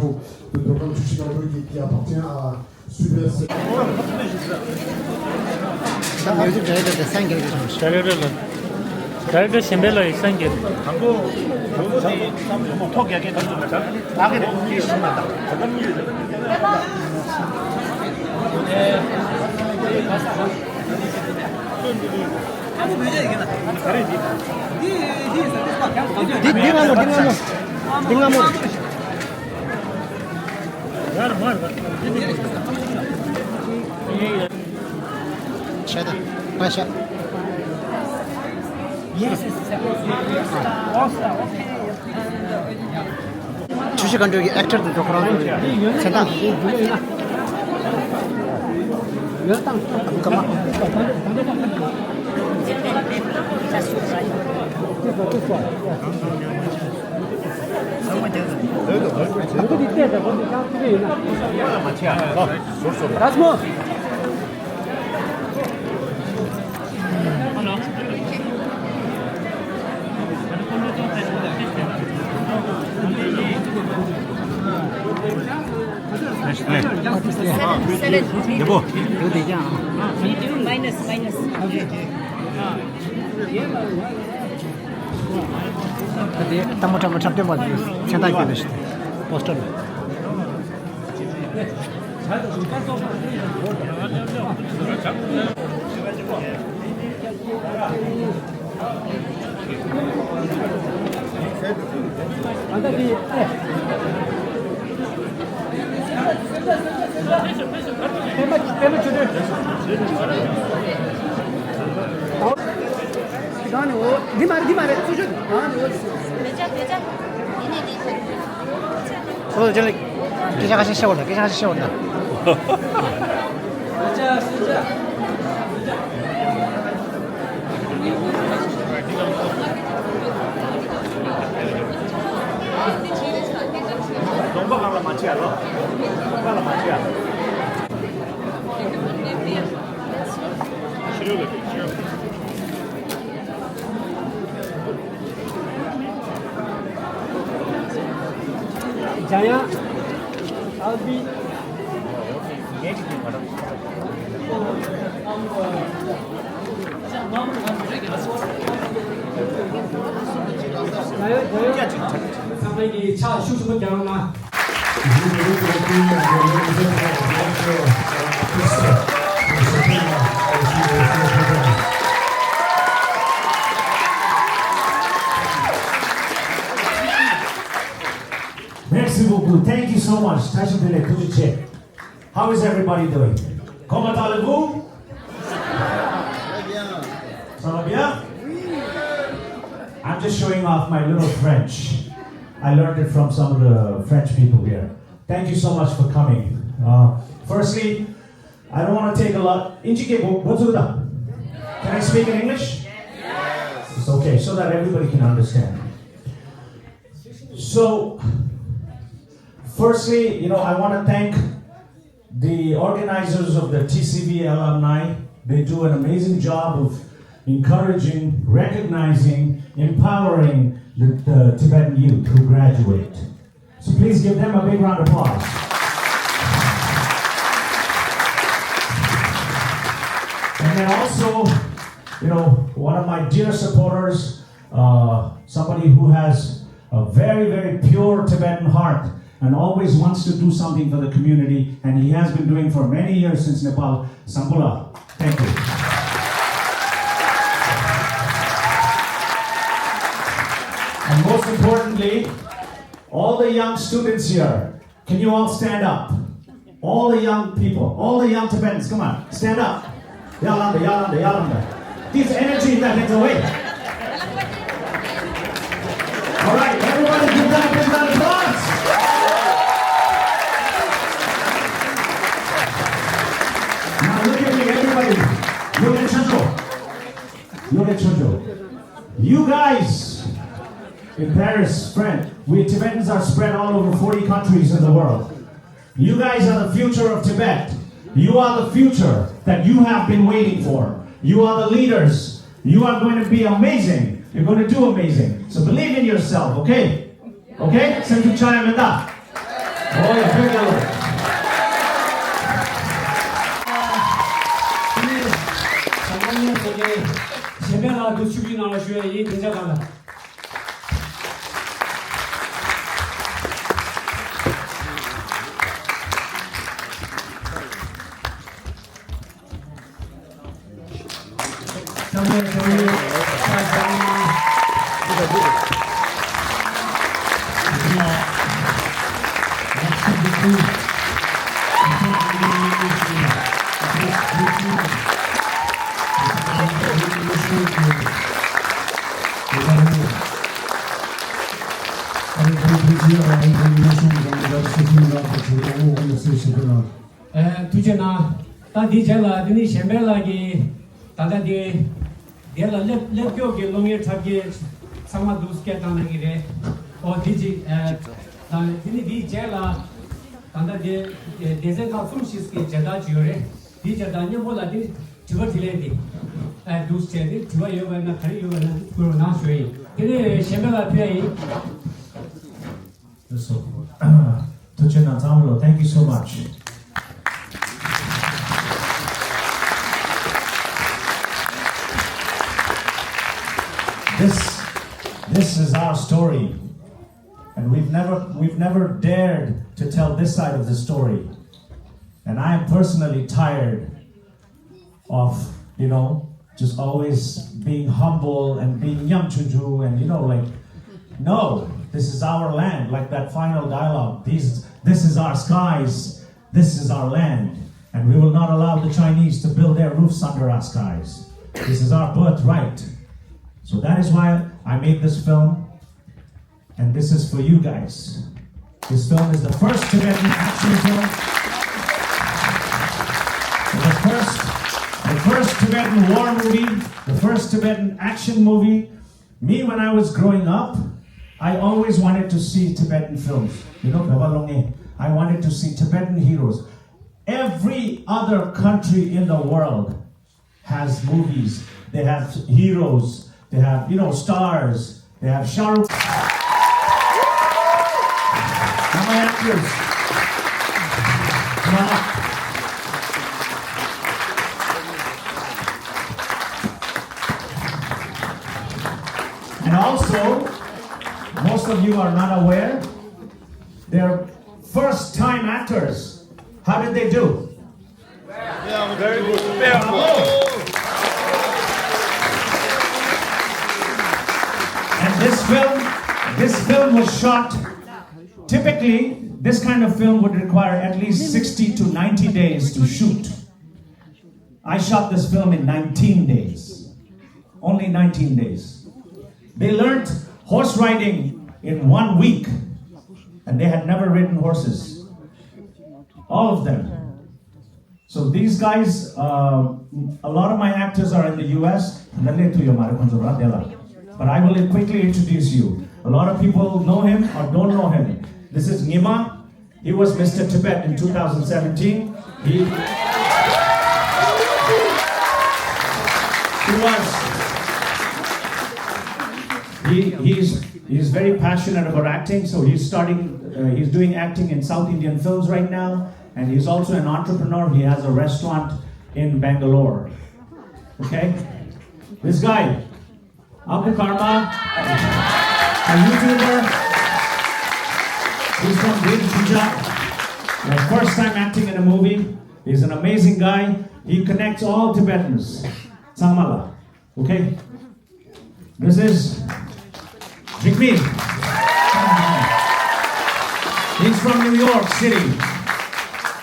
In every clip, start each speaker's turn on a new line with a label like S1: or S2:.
S1: faut donc un sushi dans le qui appartient à Sud-Ouest.
S2: 요즘 저희들 생계를 좀
S3: 자료를 신벨로의 생길
S4: 광고 교수들이 좀 토기하게 나게 되기 심하다.
S2: 딩나무 şeyde başa 주식은 저기 액터들도 그런 생각
S4: 여보,
S2: 이거 되지 않아?
S5: 마이너스.
S2: 근데 잘못 잡대면 생각이 되시대 보스턴 네 말에 수준
S5: 매자.
S2: 저기 기자가시 씌워온다
S4: 동방하러 맞지 않아? 동방하러 맞지 않아?
S3: 자야 알비 상당히 차 휴식은 장나
S6: Merci beaucoup. Thank you so much. How is everybody doing? Comment allez-vous? Ça va bien? I'm just showing off my little French. I learned it from some of the French people here. Thank you so much for coming. Firstly, I don't want to take a lot. What's with that? Can I speak in English? Yes. It's okay, so that everybody can understand. So, firstly, I want to thank the organizers of the TCV alumni. They do an amazing job of encouraging, recognizing, empowering the Tibetan youth who graduate. So please give them a big round of applause. And then also, one of my dear supporters, somebody who has a very, very pure Tibetan heart and always wants to do something for the community, and he has been doing for many years since Nepal. Sampula, thank you. And most importantly, all the young students here, can you all stand up? All the young people, all the young Tibetans, come on, stand up. Yalanda. This energy that gets away. All right, everybody give them a big round of applause. Now look at me, everybody. Look at Chojo. You guys in Paris, friend, we Tibetans are spread all over 40 countries in the world. You guys are the future of Tibet. You are the future that you have been waiting for. You are the leaders. You are going to be amazing. You're going to do amazing. So believe in yourself, okay? Okay? Sentu chaya menda.
S3: 또 슈비 나와 주에 이 대자가라. 두제나 다디젤라 드니 셴벨라기 다다디 데라 렙교게 롱에 잡게 상마 두스케 타나기레 디지 드니 디젤라 다다디 데젠가 숨시스케 제다 지요레 디제다니 몰라디 지버틸레디 두스체디 지바요바나 카리 요바나 코로나 쇼이 데네 셴벨라 피아이
S6: So, Tuchena Tamilo, thank you so much. This is our story, and we've never dared to tell this side of the story. And I am personally tired of, just always being humble and being yamchuju and no, this is our land, like that final dialogue. This is our skies, this is our land, and we will not allow the Chinese to build their roofs under our skies. This is our birthright. So that is why I made this film, and this is for you guys. This film is the first Tibetan action film, the first Tibetan war movie, the first Tibetan action movie. Me, when I was growing up, I always wanted to see Tibetan films. I wanted to see Tibetan heroes. Every other country in the world has movies. They have heroes. They have, stars. They have Shah Rukh. Now my actors. Come on up. And also, most of you are not aware, they're first-time actors. How did they do?
S4: Yeah, very good.
S6: And this film was shot, typically, this kind of film would require at least 60 to 90 days to shoot. I shot this film in 19 days. Only 19 days. They learned horse riding in 1 week, and they had never ridden horses. All of them. So these guys, a lot of my actors are in the US, but I will quickly introduce you. A lot of people know him or don't know him. This is Ngima. He was Mr. Tibet in 2017. He's very passionate about acting, so he's doing acting in South Indian films right now, and he's also an entrepreneur. He has a restaurant in Bangalore. Okay? This guy, Abu Karma, a YouTuber. He's from Great Punjab. First time acting in a movie. He's an amazing guy. He connects all Tibetans. Samala. Okay? This is Jigme. He's from New York City.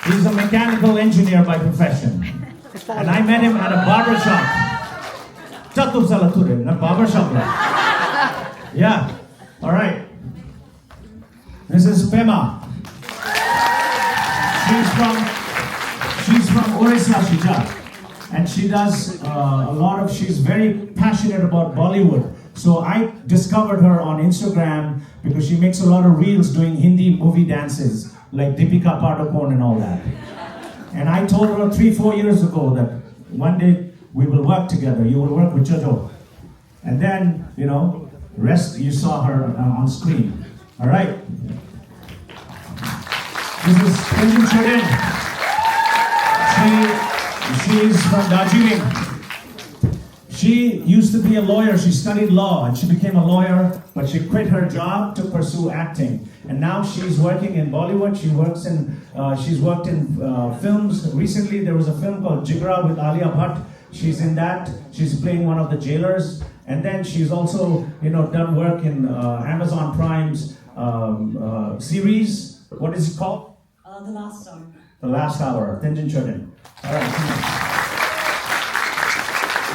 S6: He's a mechanical engineer by profession. And I met him at a barber shop. Chatub Salature, not barber shop. Yeah. All right. This is Pema. She's from Orissa, Shija. And she does she's very passionate about Bollywood. So I discovered her on Instagram because she makes a lot of reels doing Hindi movie dances, like Deepika Padukone and all that. And I told her 3-4 years ago that one day we will work together. You will work with Jojo. And then, rest you saw her on screen. All right. This is Kunjin Choden. She's from Darjeeling. She used to be a lawyer. She studied law and she became a lawyer, but she quit her job to pursue acting. And now she's working in Bollywood. She's worked in films. Recently, there was a film called Jigra with Alia Bhatt. She's in that. She's playing one of the jailers. And then she's also, done work in Amazon Prime's series. What is it called?
S5: The Last Hour.
S6: The Last Hour. Tenjin Chodin. All right.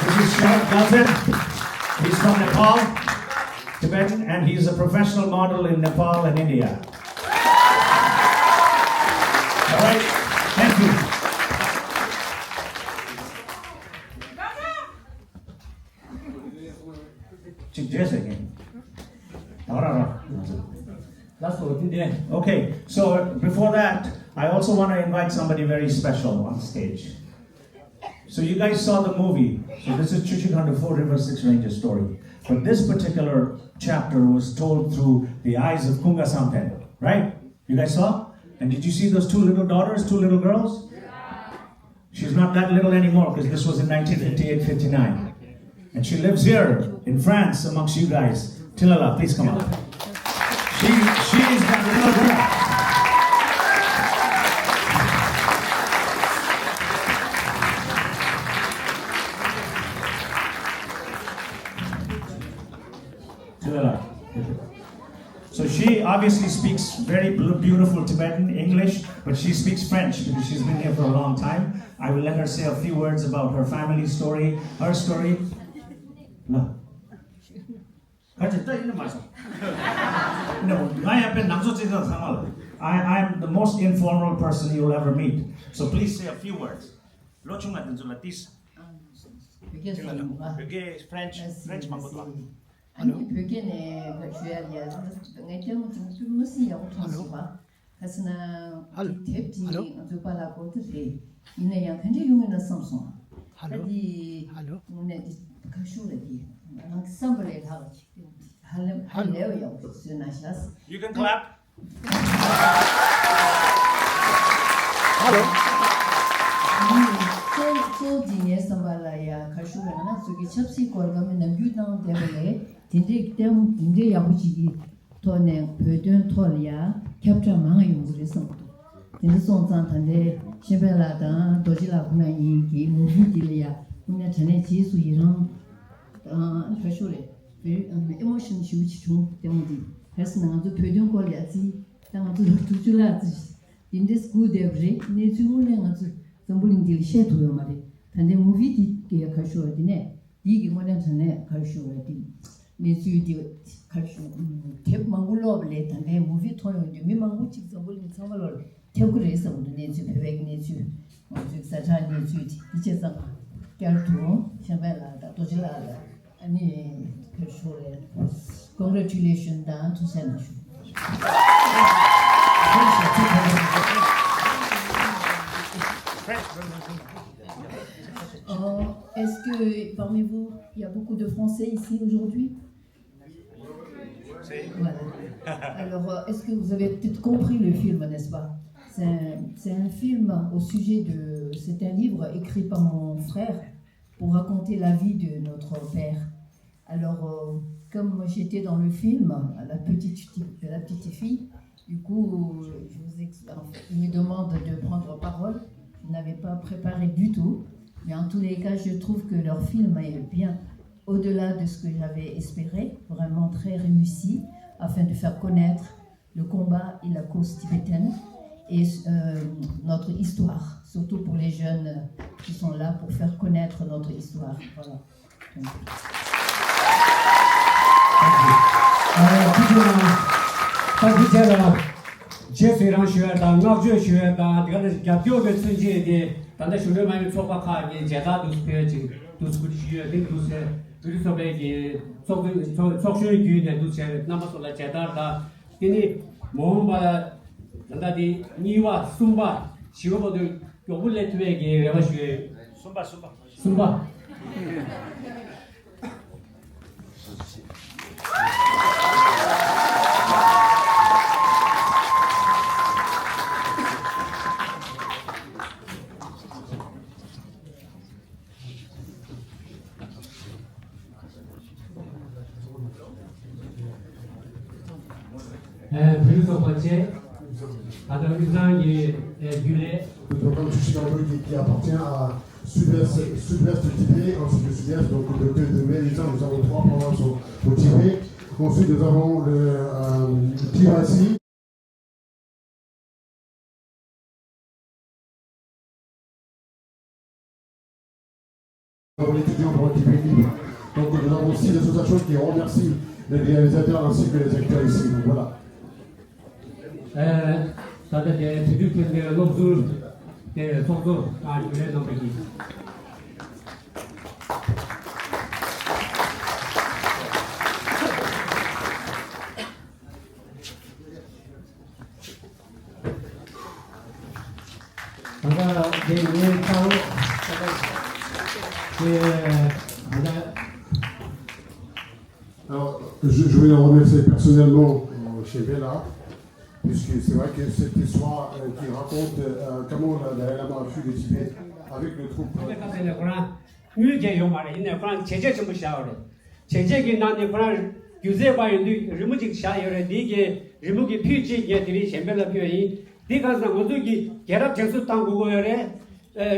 S6: This is Shah Galton. He's from Nepal, Tibetan, and he's a professional model in Nepal and India. All right, thank you. Just again.
S3: That's what in there.
S6: Okay, so before that, I also want to invite somebody very special on stage. So you guys saw the movie. So this is Chuchikanda 4 River 6 Ranger story. But this particular chapter was told through the eyes of Kunga Samten, right? You guys saw? And did you see those two little daughters, two little girls? She's not that little anymore because this was in 1958-59. And she lives here in France amongst you guys. Tilala, please come on. She's that little girl. So she obviously speaks very beautiful Tibetan English, but she speaks French because she's been here for a long time. I will let her say a few words about her family story, her story. No. No, I'm the most informal person you'll ever meet. So please say a few words. French,
S7: 아니 벽에네 그 주야리야 내가 좀 무슨 영토스 봐 하스나 탭지 조발라 보듯이 이내야 현재 용에는 삼성 하디 오늘 가슈레디 난 sample 다 할래요 스나샤스
S6: You can clap.
S7: 또 진에 sambalaya 가슈레나 저기 첩시 걸가면 남규당 때문에 딘데 야부지기 토네 베든 토리아 캡처 망아요 그래서 딘데 손산탄데 시벨라다 도지라 구나이기 무비딜이야 그냥 전에 지수 이런 표시래 emotion 쉬우치 좀 때문에 그래서 나도 베든 콜이야지 당도 두줄라지 딘데 스쿠데브레 네주고는 아주 정불인들 셰도요 말이 근데 무비디게 가셔야되네 이게 뭐냐 전에 가셔야지 네주디 가셔 탭 망불로블레 근데 무비 토요 미망고 직접을 정말로 탭그래서 우리 네주 배백 네주 어디 사자 네주디 이제서 결투 샤벨라다 도질라다 아니 가셔래 congratulations dan to senashu Est-ce que parmi vous, il y a beaucoup de Français ici aujourd'hui? Voilà. Alors, est-ce que vous avez peut-être compris le film, n'est-ce pas? C'est un film au sujet de... C'est un livre écrit par mon frère pour raconter la vie de notre père. Alors, comme j'étais dans le film, la petite fille, du coup, il me demande de prendre parole. Je n'avais pas préparé du tout. Mais en tous les cas, je trouve que leur film est bien au-delà de ce que j'avais espéré, vraiment très réussi, afin de faire connaître le combat et la cause tibétaine et notre histoire, surtout pour les jeunes qui sont là pour faire connaître notre histoire. Voilà.
S3: 단다 슈르 많이 소박하게 제가 두스페지 두스쿠리슈에 딩두세 두리소베기 속슈리 규에 두세 남아솔라 제다다 이니 몸바 단다디 니와 숨바 시고보들 요블레트웨기 레바슈에 숨바 plus 첫 번째 다들 의상이 귤에
S1: Le programme Chuchigalbo qui appartient à sud-ouest du Tibet, ensuite le sud-est, donc de Mélisa, nous avons 3 provinces au Tibet. Ensuite, nous avons le Tirasi. Nous avons l'étudiant pour le Tibet libre. Donc, nous avons aussi des associations qui remercient les réalisateurs ainsi que les acteurs ici. Donc, voilà.
S3: 다들 비둘기인데 녹두 속도 귤에 넘기 뭔가 내 위에 따로
S1: Alors, je voulais remercier personnellement chez Bella, puisque c'est vrai que cette histoire qui raconte comment la Dalai Lama a fui le Tibet avec le troupe.
S3: 유제 요 말에 있네. 그런 제재 좀 샤오래. 제재기 나네 그런 유제 바인도 리무직 샤요래. 이게 리무기 피지게들이 셴벨라 표현이 네가서 모두기 결합 전수 당국어래.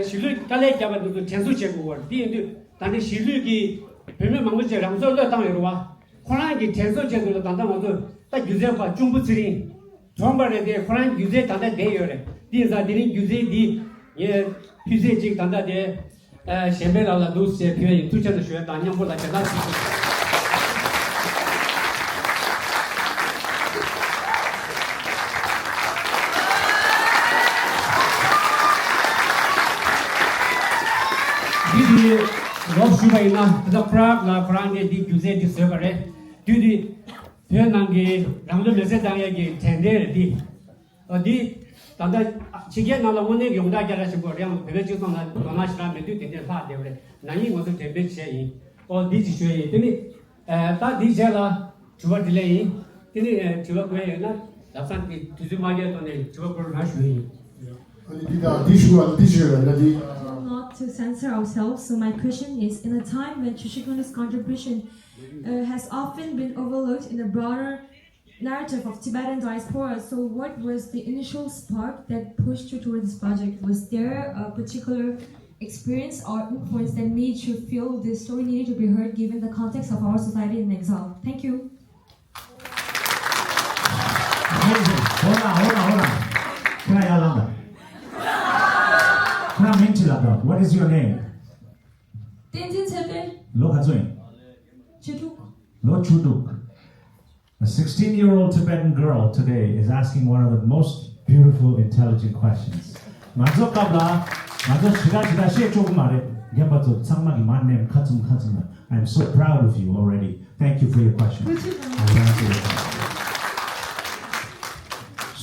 S3: 실루 깔래 잡아도 전수 제국어. 이인도 단지 실루기 별명 망무제 랑서도 당으로 와. 코란기 전수 제국으로 단다마도 딱 유제가 중부들이 정발에 대해 코란 유제 단다 대요래. 디자들이 유제디 예 피제직 단다데前辈了都是表演，都叫做学当年不来简单。ဒီလောရှိဘိုင်နာဒါပရာလာပရန်ဒီကျူဇေဒီဆေဗရဲဒီပြန်နန်ကြီးရမ်ဒမေစတဲ့ရဲ့ထန်တဲ့ဒီ단다 지게 나라 원내 용다 잘하시고 그냥 배배 주선 나나시라 메두 되게 사대래 나이 모두 대배 체이 디지 쉐이 되니 다 디제라 주버 딜레이 되니 주버 고에나 답산 두즈마게 돈에 주버 걸 하시니
S8: not to censor ourselves, so my question is, in a time when Chushikunu's contribution has often been overlooked in the broader narrative of Tibetan diaspora, so what was the initial spark that pushed you towards this project? Was there a particular experience or influence that made you feel this story needed to be heard given the context of our society in exile? Thank you.
S6: Hold on. Can I yell What is your name? Lo Hazuin. Lo Chuduk. A 16-year-old Tibetan girl today is asking one of the most beautiful, intelligent questions. I am so proud of you already. Thank you for your question.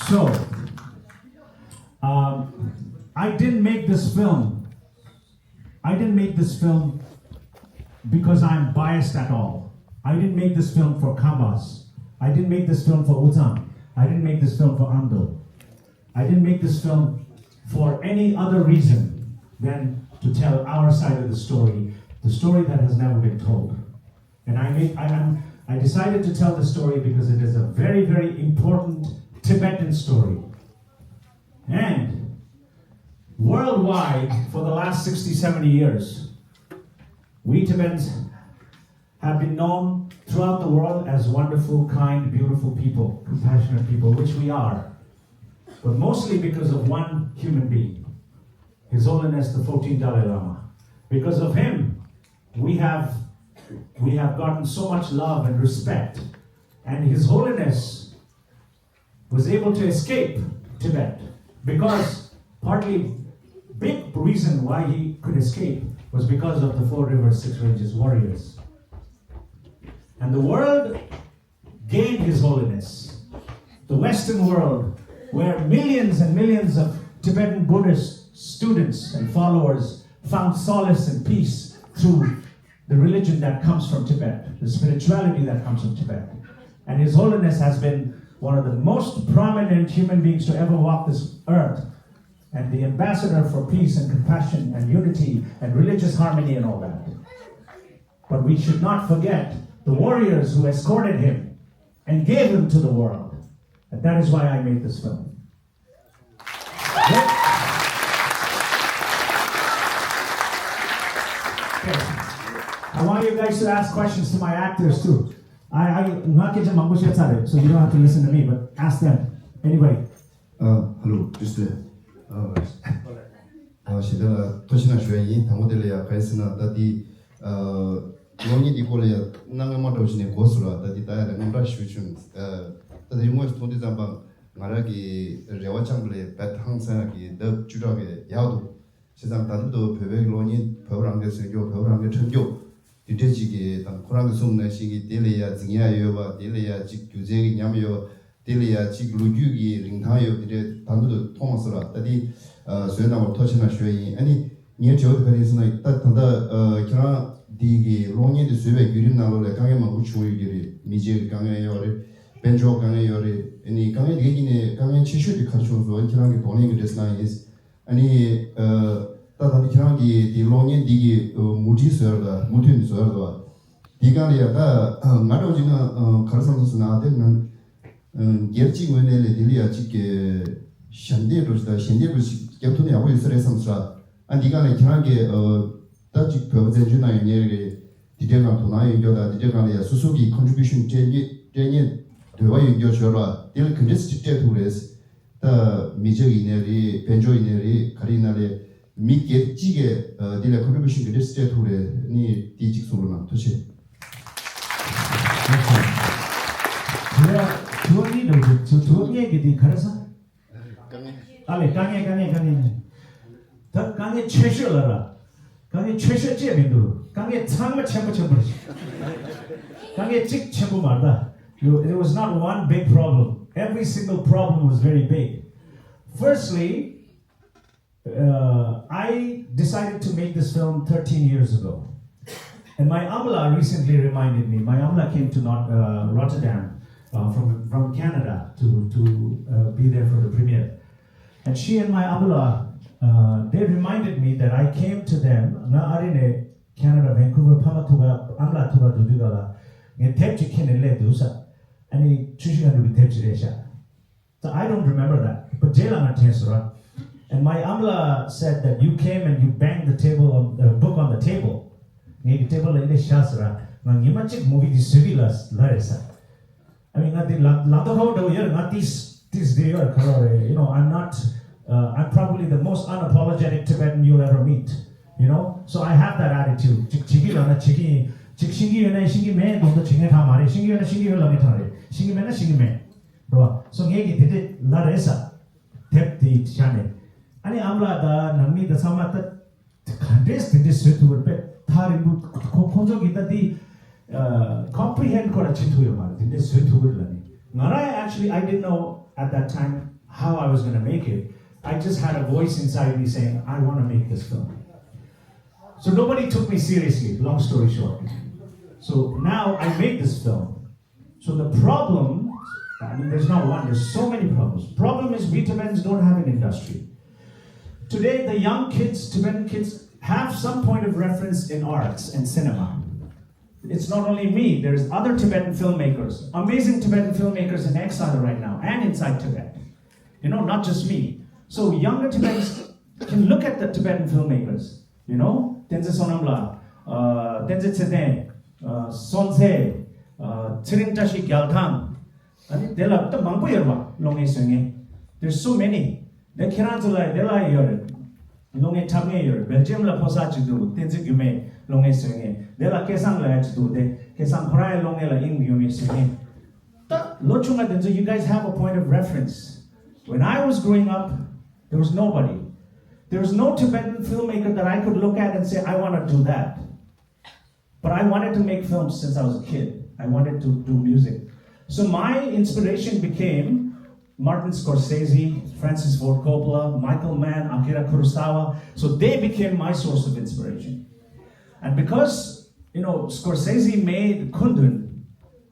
S6: So, I didn't make this film. Because I'm biased at all. I didn't make this film for Kambas. I didn't make this film for Uzang. I didn't make this film for Amdo. I didn't make this film for any other reason than to tell our side of the story that has never been told. And I decided to tell the story because it is a very, very important Tibetan story. And worldwide, for the last 60, 70 years, we Tibetans have been known throughout the world as wonderful, kind, beautiful people, compassionate people, which we are. But mostly because of one human being, His Holiness the 14th Dalai Lama. Because of him, we have gotten so much love and respect. And His Holiness was able to escape Tibet because partly big reason why he could escape was because of the 4 Rivers, 6 Ranges warriors. And the world gave His Holiness, the Western world, where millions and millions of Tibetan Buddhist students and followers found solace and peace through the religion that comes from Tibet, the spirituality that comes from Tibet. And His Holiness has been one of the most prominent human beings to ever walk this earth, and the ambassador for peace and compassion and unity and religious harmony and all that. But we should not forget the warriors who escorted him and gave him to the world. And that is why I made this film. Okay. I want you guys to ask questions to my actors too. Not get so you don't have to listen to me, but ask them. Anybody?
S9: Hello, just 시대가 도시나 주의인 당고들이야 가있으나 다디 논이 디콜이야 나가마도 오시네 고스라 다디 다야라 남라 슈춘 다디 뭐 돈이 잠방 말하기 레와창블레 배 항상하기 더 주력에 야도 세상 다들도 배백 논이 배우랑게 세교 배우랑게 천교 디제지기 당 코랑게 숨는 시기 딜이야 증야여와 딜이야 직 규제기 냠여 딜이야 직 루규기 링타여 디제 단도 통화서라 다디 소연하고 터치나 쉐이 아니 니저 그래서는 딱다 그냥 디기 롱이의 수백 그림 나로래 강에만 우추이들이 미제 강에요리 벤조 강에요리 아니 강에 되기네 강에 치슈디 가르쳐서 그냥 게 돈이 그랬나 is 아니 다다디 그냥 디 롱이 디기 무지서다 무튼 서다 디가리아다 나로지나 가르쳐서 나한테는 결지 원래를 딜이야 지게 샨데로다 샨데로시 겹토네 하고 있어야 삼스라 아니가네 지난게 따직 배우제 주나에 내게 디데가 도나에 요다 디데가네 수수기 컨트리뷰션 제니 되와요 요셔라 딜 컨디스 직제 투레스 다 미적이 내리 벤조이 내리 가리나레 미게 찌게 딜 컨트리뷰션 그리스 제 투레 니 디직 소로나 도시
S6: 내가 두원이 얘기 가르쳐 아니 강에 더 강에 최셔라라 강에 최셔 제민도 강에 참을 첨부 강에 직 첨부 말다. There was not one big problem. Every single problem was very big. Firstly, I decided to make this film 13 years ago, and my Amla recently reminded me. My Amla came to Rotterdam from Canada to be there for the premiere. And she and my abula, they reminded me that I came to them. Na arine Canada, Vancouver, Pamatuga, Amla Tuga Dudugala, and Tepchi Kenele Dusa, and he Chushiga to be Tepchi Resha. So I don't remember that. But Jailang Tensura. And my Amla said that you came and you banged the table book on the table. The table like this Shasra, Nangimachik movie the civilas Larissa. I mean, not the Landaho, not this day or you know, I'm probably the most unapologetic Tibetan you'll ever meet, you know. So I have that attitude. So ngegi did la resa tep di chane. Ani amla da nangmi da samata kandes did this to pet taribu konjo kita di comprehend kora chitu yamar did this to lani. Ngarai actually I didn't know at that time how I was going to make it. I just had a voice inside me saying, I want to make this film. So nobody took me seriously, long story short. So now I made this film. So the problem, I mean, there's not one, there's so many problems. Problem is we Tibetans don't have an industry. Today, the young kids, Tibetan kids, have some point of reference in arts and cinema. It's not only me, there's other Tibetan filmmakers, amazing Tibetan filmmakers in exile right now and inside Tibet. You know, not just me. So younger Tibetans can look at the Tibetan filmmakers, you know, Tenzin Sonamla, Tenzin Tseden, Sonse, Tsirintashi Gyaltham, and they love the Mangpoyerwa, Longe Sunge. There's so many. They can't lie, they lie here. Longe Tamge here, Belgium la Posachidu, Tenzin Gume, Longe Sunge. They la Kesang la Achidu, they Kesang Hray Longe la Ing Gume Sunge. Lochunga Tenzo, you guys have a point of reference. When I was growing up, there was nobody. There was no Tibetan filmmaker that I could look at and say, I want to do that. But I wanted to make films since I was a kid. I wanted to do music. So my inspiration became Martin Scorsese, Francis Ford Coppola, Michael Mann, Akira Kurosawa. So they became my source of inspiration. And because, you know, Scorsese made Kundun,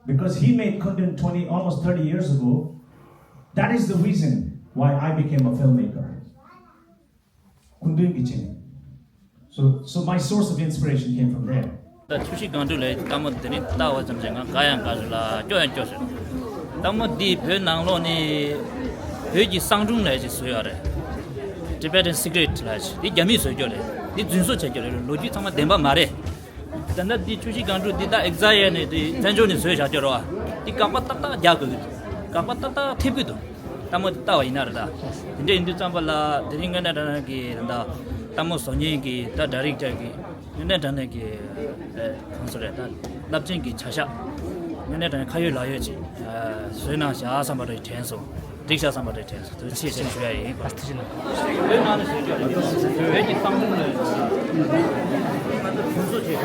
S6: because he made Kundun almost 30 years ago, that is the reason why I became a filmmaker. So my source of inspiration came from there.
S10: The Chushi Gandule, Tamadini, Tawa, and Gayan Gazula, Joan Joseph. 담디 변낭로니 회지 상중 내지 소야래 Tibetan secret 라지 이 야미 소절래 이 준소 체결래 로지 정말 덴바 말해 단다 디 추시 간주 디다 엑자이네 디 전조니 소야자더라 이 깜빡딱 야그 깜빡딱 티비도 담모 따와 이나르다 근데 인도 잠발라 드링가나라기 단다 담모 소니기 다 다릭자기 근데 단에기 컨설레다 납진기 차샤 근데 단 카유 라여지 소이나 샤사마르 텐소 딕샤 사마르 텐소 도 치신 주야이 파스티진 왜 나는 소리야 왜지 땅문을 분소지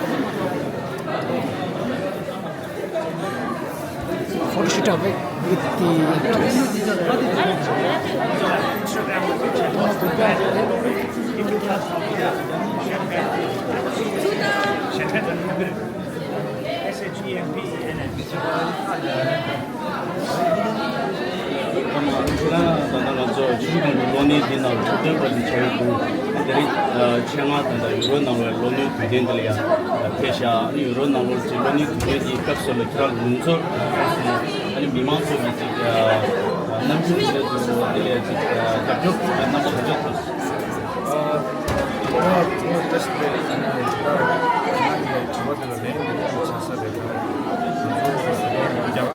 S2: photoshoot of it with
S11: the